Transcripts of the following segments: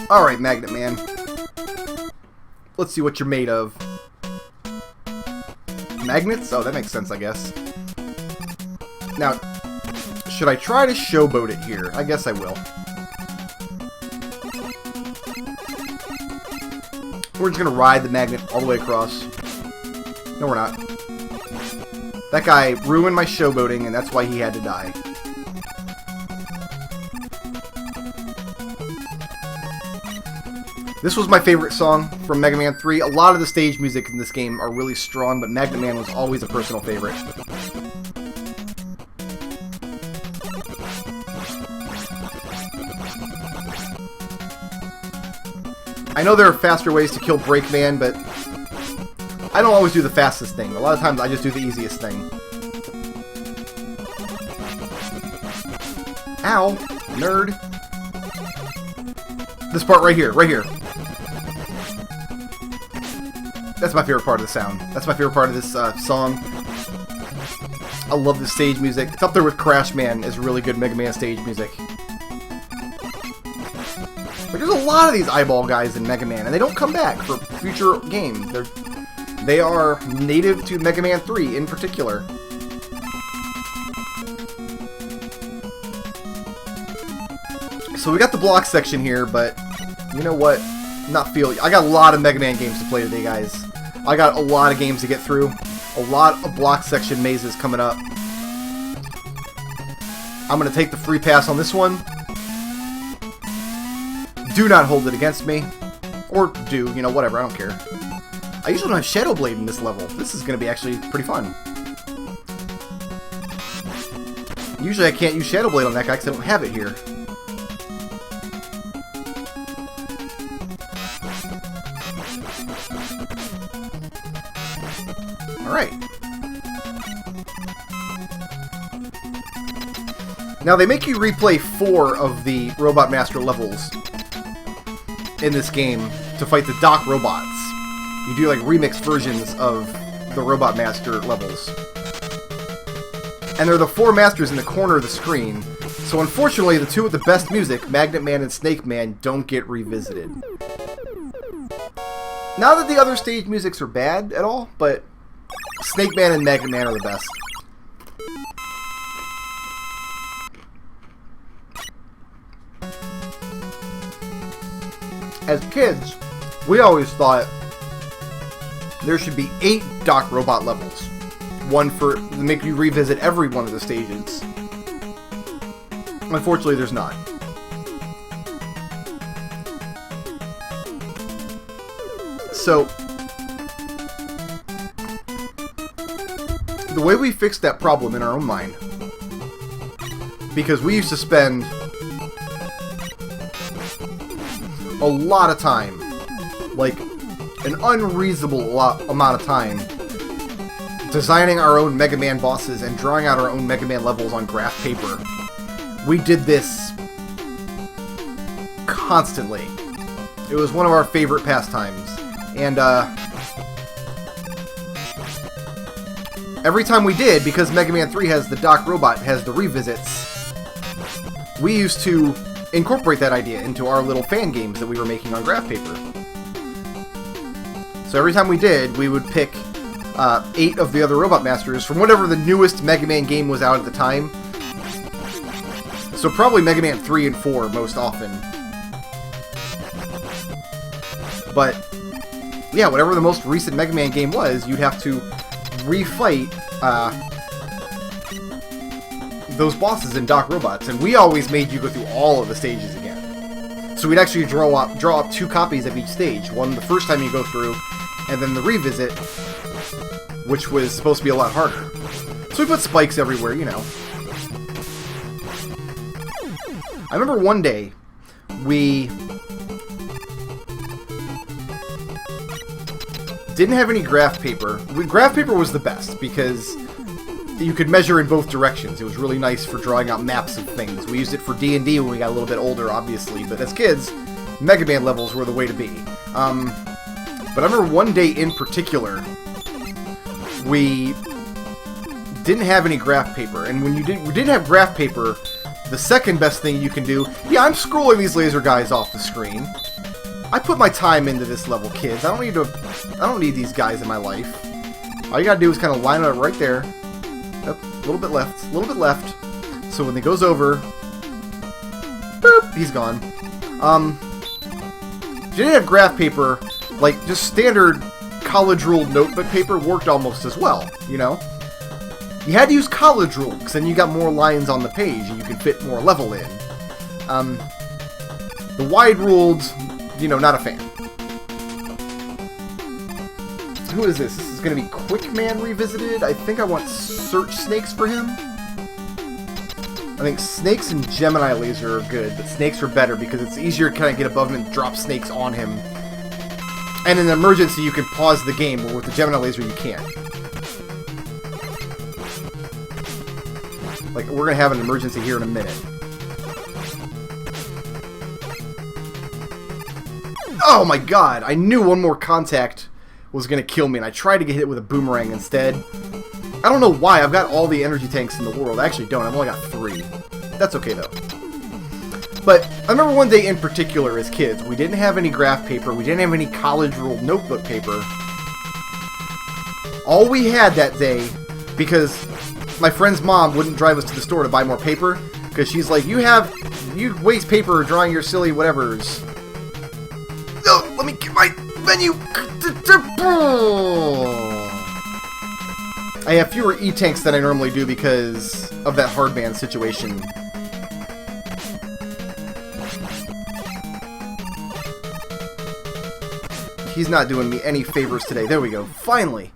Alright, Magnet Man. Let's see what you're made of. Magnets? Oh, that makes sense, I guess. Now, should I try to showboat it here? I guess I will. We're just gonna ride the magnet all the way across. No, we're not. That guy ruined my showboating, and that's why he had to die. This was my favorite song from Mega Man 3. A lot of the stage music in this game are really strong, but Magnet Man was always a personal favorite. I know there are faster ways to kill Breakman, but I don't always do the fastest thing. A lot of times I just do the easiest thing. Ow! Nerd! This part right here, right here. That's my favorite part of the sound. That's my favorite part of this song. I love the stage music. It's up there with Crash Man as really good Mega Man stage music. But there's a lot of these eyeball guys in Mega Man, and they don't come back for future games. They are native to Mega Man 3 in particular. So we got the block section here, but you know what? I got a lot of Mega Man games to play today, guys. I got a lot of games to get through. A lot of block section mazes coming up. I'm going to take the free pass on this one. Do not hold it against me. Or do, you know, whatever, I don't care. I usually don't have Shadow Blade in this level. This is going to be actually pretty fun. Usually I can't use Shadow Blade on that guy because I don't have it here. Alright. Now they make you replay 4 of the Robot Master levels in this game to fight the Doc Robots. You do like remixed versions of the Robot Master levels. And they're the 4 masters in the corner of the screen. So unfortunately, the 2 with the best music, Magnet Man and Snake Man, don't get revisited. Not that the other stage musics are bad at all, but Snake Man and Magnet Man are the best. As kids, we always thought there should be 8 Doc Robot levels. One to make you revisit every one of the stages. Unfortunately, there's not. So, the way we fixed that problem in our own mind, because we used to spend a lot of time, like an unreasonable amount of time, designing our own Mega Man bosses and drawing out our own Mega Man levels on graph paper. We did this constantly. It was one of our favorite pastimes. And every time we did, because Mega Man 3 has the Doc Robot, has the revisits, we used to incorporate that idea into our little fan games that we were making on graph paper. So every time we did, we would pick 8 of the other Robot Masters from whatever the newest Mega Man game was out at the time. So probably Mega Man 3 and 4 most often. But yeah, whatever the most recent Mega Man game was, you'd have to refight those bosses in Doc Robots, and we always made you go through all of the stages again. So we'd actually draw up 2 copies of each stage. One the first time you go through, and then the revisit, which was supposed to be a lot harder. So we put spikes everywhere, you know. I remember one day, we didn't have any graph paper. Graph paper was the best, because you could measure in both directions. It was really nice for drawing out maps of things. We used it for D&D when we got a little bit older, obviously, but as kids, Mega Man levels were the way to be. But I remember one day in particular, we didn't have any graph paper, and when we didn't have graph paper, the second best thing you can do, yeah, I'm scrolling these laser guys off the screen, I put my time into this level, kids. I don't need these guys in my life. All you gotta do is kind of line it up right there. Yep, a little bit left, a little bit left. So when it goes over, boop, he's gone. If you didn't have graph paper, like just standard college ruled notebook paper worked almost as well, you know? You had to use college ruled, because then you got more lines on the page and you could fit more level in. The wide ruled, you know, not a fan. Who is this? This is going to be Quick Man Revisited. I think I want Search Snakes for him. I think Snakes and Gemini Laser are good, but Snakes are better because it's easier to kind of get above him and drop Snakes on him. And in an emergency, you can pause the game, but with the Gemini Laser, you can't. Like, we're going to have an emergency here in a minute. Oh my god! I knew one more contact was going to kill me, and I tried to get hit with a boomerang instead. I don't know why. I've got all the energy tanks in the world. I actually don't. I've only got 3. That's okay, though. But I remember one day in particular as kids, we didn't have any graph paper. We didn't have any college-ruled notebook paper. All we had that day, because my friend's mom wouldn't drive us to the store to buy more paper, because she's like, you waste paper drawing your silly whatevers. No, let me get my menu. I have fewer E-tanks than I normally do because of that Hard Man situation. He's not doing me any favors today. There we go. Finally.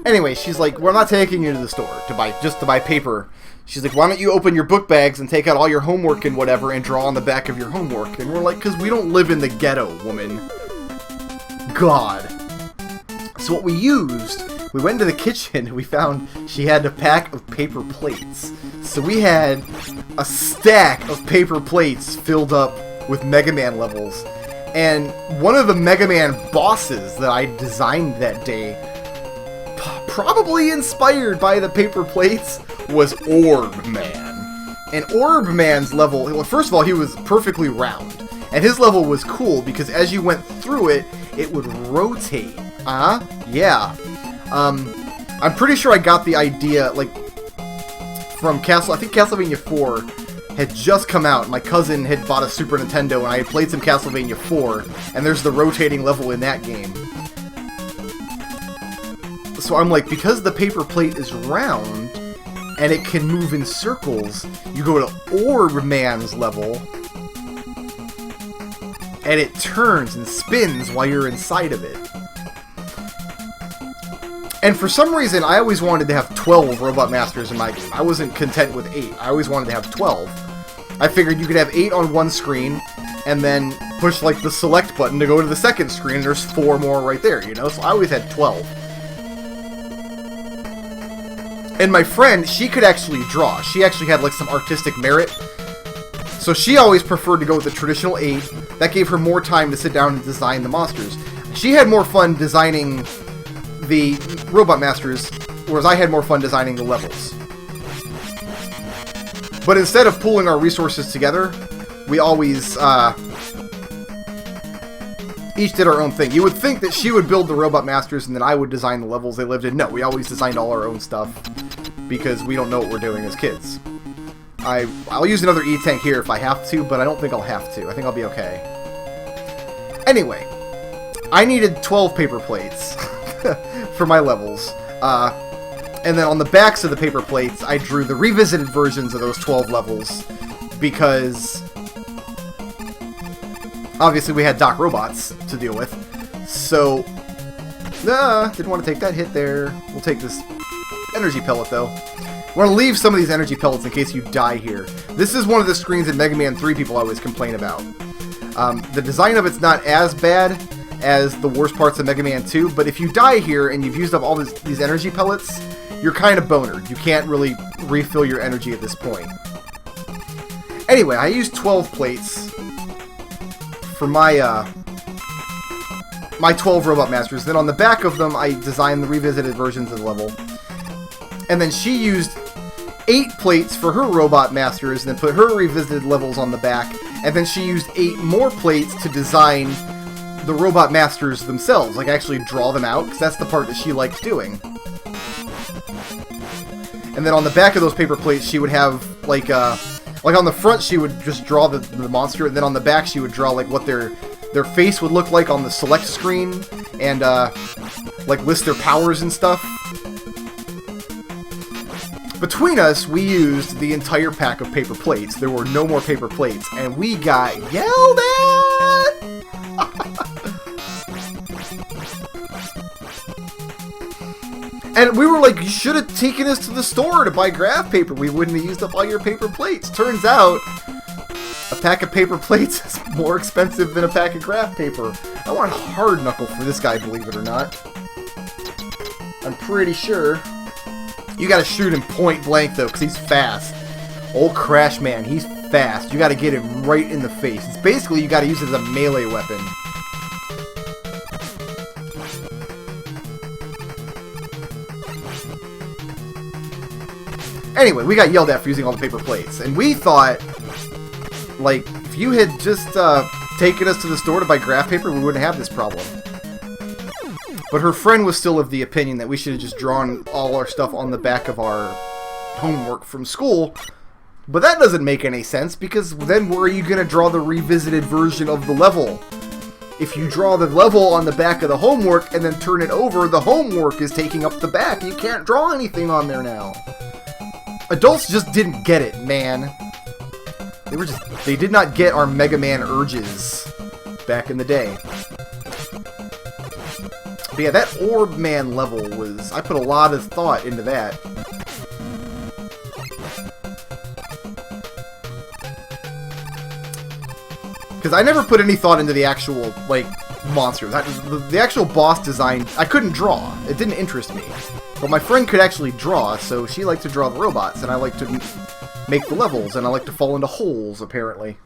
Anyway, she's like, we're not taking you to the store just to buy paper. She's like, why don't you open your book bags and take out all your homework and whatever and draw on the back of your homework? And we're like, because we don't live in the ghetto, woman. God. So what we used, we went into the kitchen and we found she had a pack of paper plates. So we had a stack of paper plates filled up with Mega Man levels. And one of the Mega Man bosses that I designed that day, probably inspired by the paper plates, was Orb Man. And Orb Man's level, well, first of all, he was perfectly round. And his level was cool because as you went through it, it would rotate. Yeah. I'm pretty sure I got the idea, like, from I think Castlevania 4 had just come out. My cousin had bought a Super Nintendo, and I had played some Castlevania 4, and there's the rotating level in that game. So I'm like, because the paper plate is round, and it can move in circles, you go to Orb Man's level, and it turns and spins while you're inside of it. And for some reason, I always wanted to have 12 Robot Masters in my game. I wasn't content with 8. I always wanted to have 12. I figured you could have 8 on one screen, and then push, like, the select button to go to the second screen, and there's 4 more right there, you know? So I always had 12. And my friend, she could actually draw. She actually had, like, some artistic merit. So she always preferred to go with the traditional 8. That gave her more time to sit down and design the monsters. She had more fun designing the Robot Masters, whereas I had more fun designing the levels. But instead of pooling our resources together, we always each did our own thing. You would think that she would build the Robot Masters and then I would design the levels they lived in. No, we always designed all our own stuff because we don't know what we're doing as kids. I'll use another E-tank here if I have to, but I don't think I'll have to. I think I'll be okay. Anyway, I needed 12 paper plates for my levels. And then on the backs of the paper plates, I drew the revisited versions of those 12 levels because obviously we had Doc Robots to deal with. So, didn't want to take that hit there. We'll take this energy pellet though. We're going to leave some of these energy pellets in case you die here. This is one of the screens in Mega Man 3 people always complain about. The design of it's not as bad as the worst parts of Mega Man 2, but if you die here and you've used up all these energy pellets, you're kind of bonered. You can't really refill your energy at this point. Anyway, I used 12 plates for my 12 Robot Masters. Then on the back of them, I designed the revisited versions of the level. And then she used 8 plates for her robot masters, and then put her revisited levels on the back, and then she used 8 more plates to design the robot masters themselves, like actually draw them out, because that's the part that she liked doing. And then on the back of those paper plates, she would have, like on the front, she would just draw the monster, and then on the back, she would draw, like, what their face would look like on the select screen, and, like, list their powers and stuff. Between us, we used the entire pack of paper plates. There were no more paper plates, and we got yelled at! And we were like, you should have taken us to the store to buy graph paper. We wouldn't have used up all your paper plates. Turns out, a pack of paper plates is more expensive than a pack of graph paper. I want Hard Knuckle for this guy, believe it or not. I'm pretty sure. You gotta shoot him point blank, though, because he's fast. Old Crash Man, he's fast. You gotta get him right in the face. It's basically, you gotta use it as a melee weapon. Anyway, we got yelled at for using all the paper plates, and we thought, like, if you had just taken us to the store to buy graph paper, we wouldn't have this problem. But her friend was still of the opinion that we should have just drawn all our stuff on the back of our homework from school. But that doesn't make any sense, because then where are you going to draw the revisited version of the level? If you draw the level on the back of the homework and then turn it over, the homework is taking up the back. You can't draw anything on there now. Adults just didn't get it, man. They did not get our Mega Man urges back in the day. But yeah, that Orb Man level was... I put a lot of thought into that. Because I never put any thought into the actual, like, monsters. The actual boss design, I couldn't draw. It didn't interest me. But my friend could actually draw, so she liked to draw the robots, and I like to make the levels, and I like to fall into holes, apparently.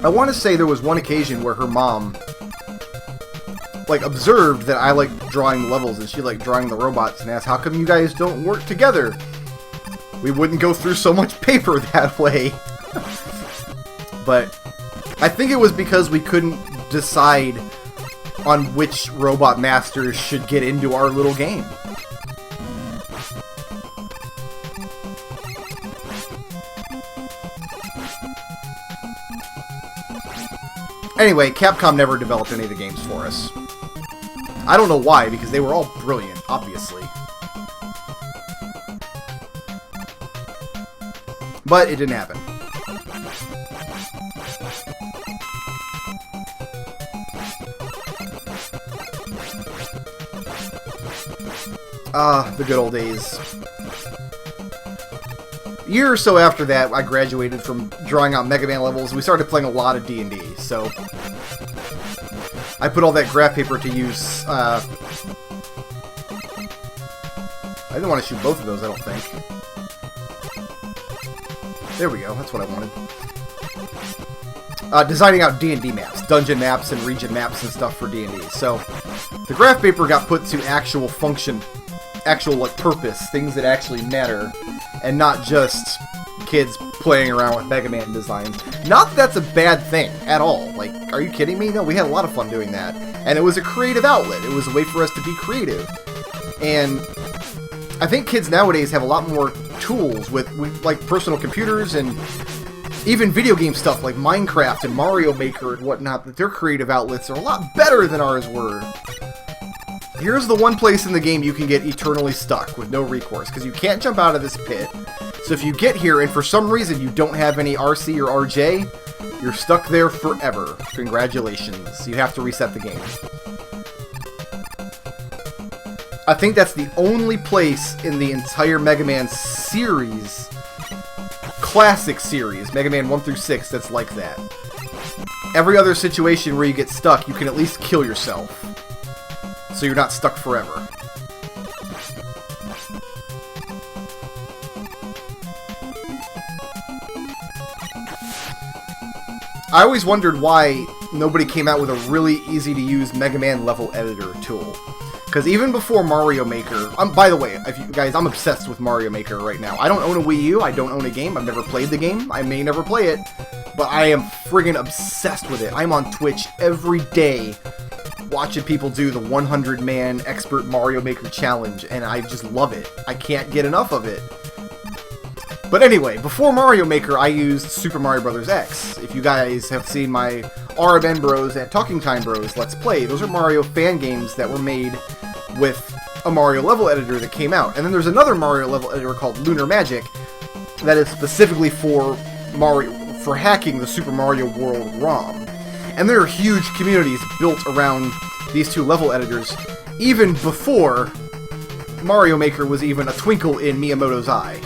I want to say there was one occasion where her mom, like, observed that I liked drawing levels and she liked drawing the robots and asked, how come you guys don't work together? We wouldn't go through so much paper that way. But I think it was because we couldn't decide on which robot masters should get into our little game. Anyway, Capcom never developed any of the games for us. I don't know why, because they were all brilliant, obviously. But it didn't happen. Ah, the good old days. A year or so after that, I graduated from drawing out Mega Man levels, and we started playing a lot of D&D, so I put all that graph paper to use. I didn't want to shoot both of those, I don't think. There we go, that's what I wanted. Designing out D&D maps, dungeon maps and region maps and stuff for D&D. So, the graph paper got put to actual function, actual, like, purpose, things that actually matter, and not just kids playing around with Mega Man designs. Not that that's a bad thing at all. Like, are you kidding me? No, we had a lot of fun doing that. And it was a creative outlet. It was a way for us to be creative. And I think kids nowadays have a lot more tools with like, personal computers and even video game stuff like Minecraft and Mario Maker and whatnot, that their creative outlets are a lot better than ours were. Here's the one place in the game you can get eternally stuck with no recourse, because you can't jump out of this pit. So if you get here and for some reason you don't have any RC or RJ, you're stuck there forever. Congratulations. You have to reset the game. I think that's the only place in the entire Mega Man series, classic series, Mega Man 1 through 6, that's like that. Every other situation where you get stuck, you can at least kill yourself, so you're not stuck forever. I always wondered why nobody came out with a really easy-to-use Mega Man level editor tool. Because even before Mario Maker... by the way, if you guys, I'm obsessed with Mario Maker right now. I don't own a Wii U, I don't own a game, I've never played the game, I may never play it, but I am friggin' obsessed with it. I'm on Twitch every day watching people do the 100-man expert Mario Maker challenge, and I just love it. I can't get enough of it. But anyway, before Mario Maker, I used Super Mario Bros. X. If you guys have seen my Orb Man Bros and Talking Time Bros Let's Play, those are Mario fan games that were made with a Mario level editor that came out. And then there's another Mario level editor called Lunar Magic that is specifically for hacking the Super Mario World ROM. And there are huge communities built around these two level editors, even before Mario Maker was even a twinkle in Miyamoto's eye.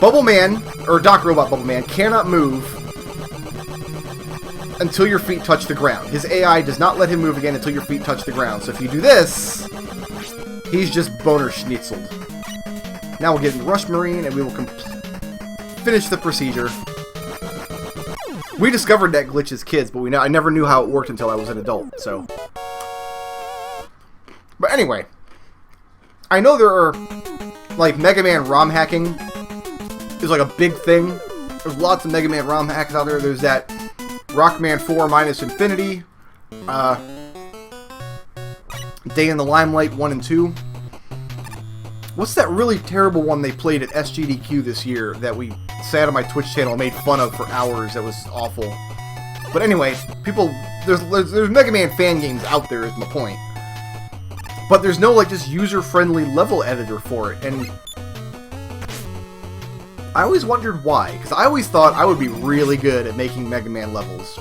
Bubble Man, or Doc Robot Bubble Man, cannot move until your feet touch the ground. His AI does not let him move again until your feet touch the ground. So if you do this, he's just boner schnitzeled. Now we'll get in Rush Marine, and we will finish the procedure. We discovered that glitch as kids, but I never knew how it worked until I was an adult, so... But anyway, I know there are, like, Mega Man ROM hacking is like a big thing. There's lots of Mega Man ROM hacks out there. There's that Rockman 4 minus Infinity, Day in the Limelight 1 and 2. What's that really terrible one they played at SGDQ this year that we sat on my Twitch channel and made fun of for hours? That was awful. But anyway, people, there's Mega Man fan games out there is my point. But there's no, like, just user-friendly level editor for it, and I always wondered why, because I always thought I would be really good at making Mega Man levels.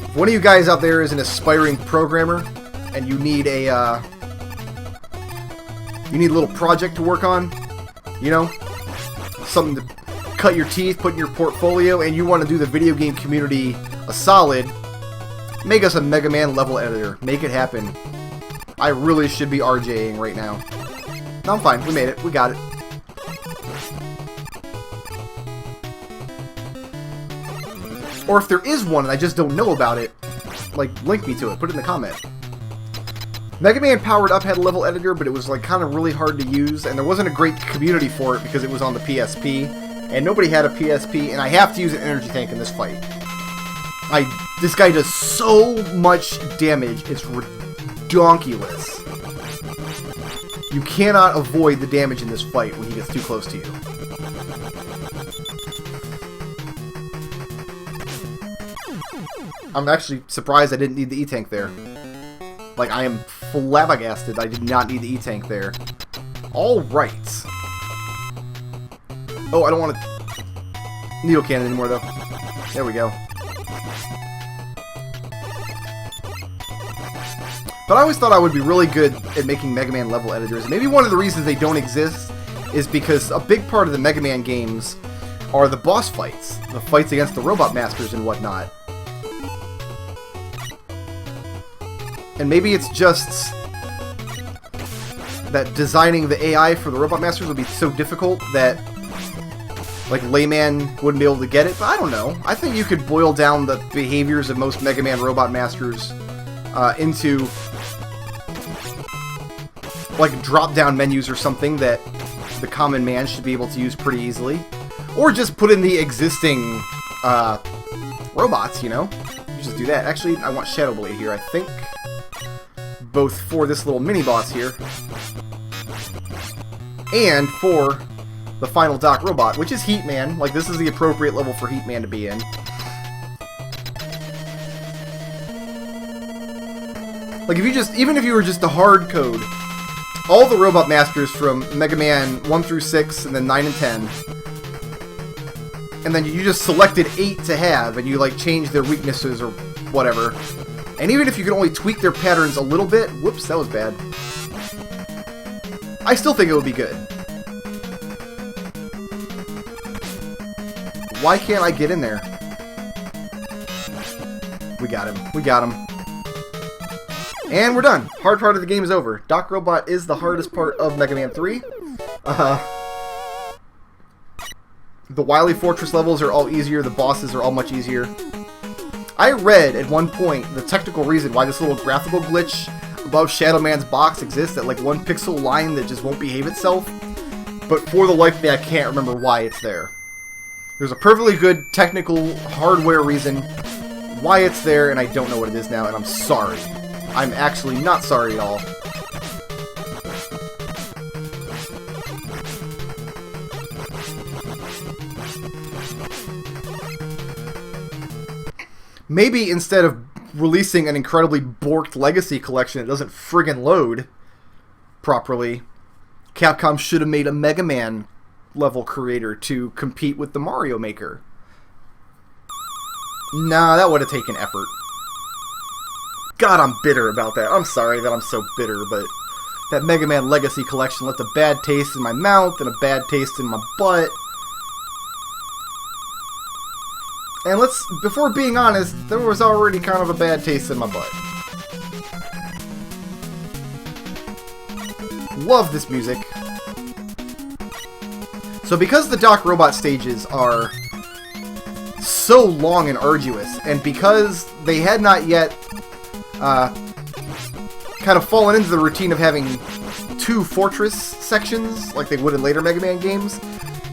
If one of you guys out there is an aspiring programmer, and you need a little project to work on, you know, something to cut your teeth, put in your portfolio, and you want to do the video game community a solid, make us a Mega Man level editor. Make it happen. I really should be RJing right now. No, I'm fine. We made it. We got it. Or if there is one and I just don't know about it, like, link me to it. Put it in the comment. Mega Man Powered Up had a level editor, but it was, like, kind of really hard to use, and there wasn't a great community for it because it was on the PSP, and nobody had a PSP, and I have to use an energy tank in this fight. This guy does so much damage, it's redonkulous. You cannot avoid the damage in this fight when he gets too close to you. I'm actually surprised I didn't need the E-Tank there. Like, I am flabbergasted I did not need the E-Tank there. Alright. Oh, I don't want to needle cannon anymore, though. There we go. But I always thought I would be really good at making Mega Man level editors. Maybe one of the reasons they don't exist is because a big part of the Mega Man games are the boss fights. The fights against the Robot Masters and whatnot. And maybe it's just that designing the AI for the Robot Masters would be so difficult that, like, layman wouldn't be able to get it. But I don't know. I think you could boil down the behaviors of most Mega Man Robot Masters into, like, drop-down menus or something that the common man should be able to use pretty easily. Or just put in the existing robots, you know? You just do that. Actually, I want Shadow Blade here, I think. Both for this little mini-boss here, and for the final Doc Robot, which is Heat Man. Like, this is the appropriate level for Heat Man to be in. Like, if you just, even if you were just to hard code all the Robot Masters from Mega Man 1 through 6, and then 9 and 10, and then you just selected 8 to have, and you, like, changed their weaknesses or whatever. And even if you could only tweak their patterns a little bit... Whoops, that was bad. I still think it would be good. Why can't I get in there? We got him. We got him. And we're done. Hard part of the game is over. Doc Robot is the hardest part of Mega Man 3. The Wily Fortress levels are all easier. The bosses are all much easier. I read at one point the technical reason why this little graphical glitch above Shadow Man's box exists, that like 1 pixel line that just won't behave itself. But for the life of me, I can't remember why it's there. There's a perfectly good technical hardware reason why it's there, and I don't know what it is now, and I'm sorry. I'm actually not sorry at all. Maybe instead of releasing an incredibly borked Legacy collection that doesn't friggin' load properly, Capcom should have made a Mega Man level creator to compete with the Mario Maker. Nah, that would have taken effort. God, I'm bitter about that. I'm sorry that I'm so bitter, but that Mega Man Legacy collection left a bad taste in my mouth and a bad taste in my butt. And before being honest, there was already kind of a bad taste in my butt. Love this music. So because the Doc Robot stages are so long and arduous, and because they had not yet kind of fallen into the routine of having 2 fortress sections like they would in later Mega Man games,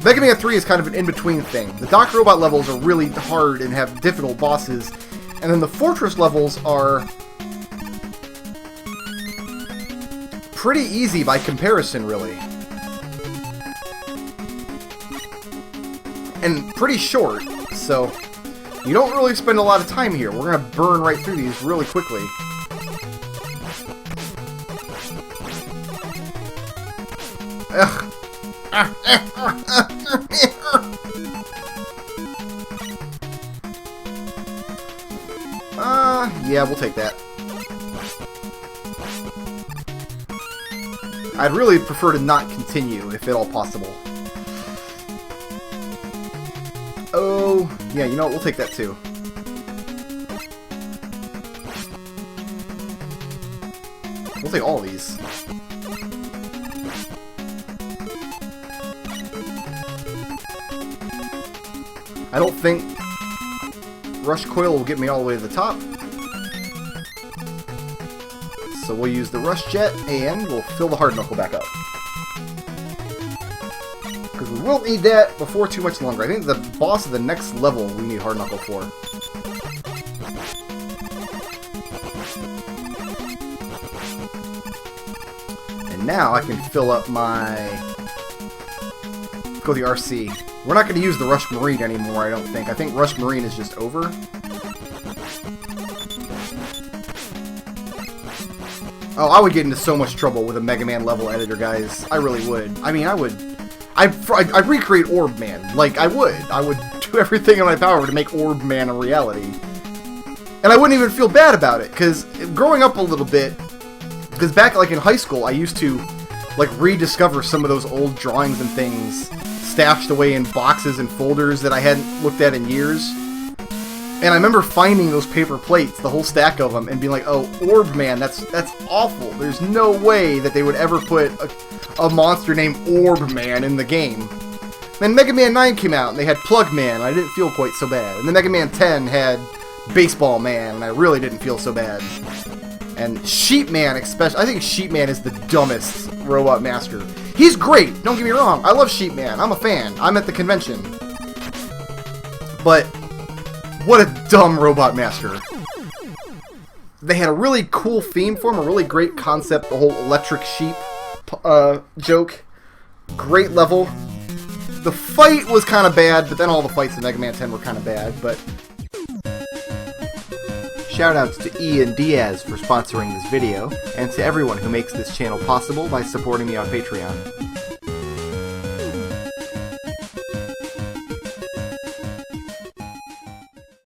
Mega Man 3 is kind of an in-between thing. The Doc Robot levels are really hard and have difficult bosses, and then the fortress levels are pretty easy by comparison, really. And pretty short, so you don't really spend a lot of time here. We're going to burn right through these really quickly. Ugh. Yeah, we'll take that. I'd really prefer to not continue, if at all possible. Oh, yeah, you know what? We'll take that too. We'll take all of these. I don't think Rush Coil will get me all the way to the top. So we'll use the Rush Jet, and we'll fill the Hard Knuckle back up. Because we will need that before too much longer. I think the boss of the next level we need Hard Knuckle for. And now I can fill up my... Let's go with the RC. We're not going to use the Rush Marine anymore, I don't think. I think Rush Marine is just over. Oh, I would get into so much trouble with a Mega Man level editor, guys. I really would. I mean, I'd recreate Orb Man. Like, I would. I would do everything in my power to make Orb Man a reality. And I wouldn't even feel bad about it, because growing up a little bit, because back, like, in high school, I used to, like, rediscover some of those old drawings and things stashed away in boxes and folders that I hadn't looked at in years. And I remember finding those paper plates, the whole stack of them, and being like, oh, Orb Man, that's awful. There's no way that they would ever put a monster named Orb Man in the game. Then Mega Man 9 came out, and they had Plug Man, and I didn't feel quite so bad. And then Mega Man 10 had Baseball Man, and I really didn't feel so bad. And Sheep Man, especially, I think Sheep Man is the dumbest robot master. He's great, don't get me wrong. I love Sheep Man. I'm a fan. I'm at the convention. But what a dumb robot master. They had a really cool theme for him, a really great concept, the whole electric sheep joke. Great level. The fight was kind of bad, but then all the fights in Mega Man 10 were kind of bad, but... Shoutouts to Ian Diaz for sponsoring this video, and to everyone who makes this channel possible by supporting me on Patreon.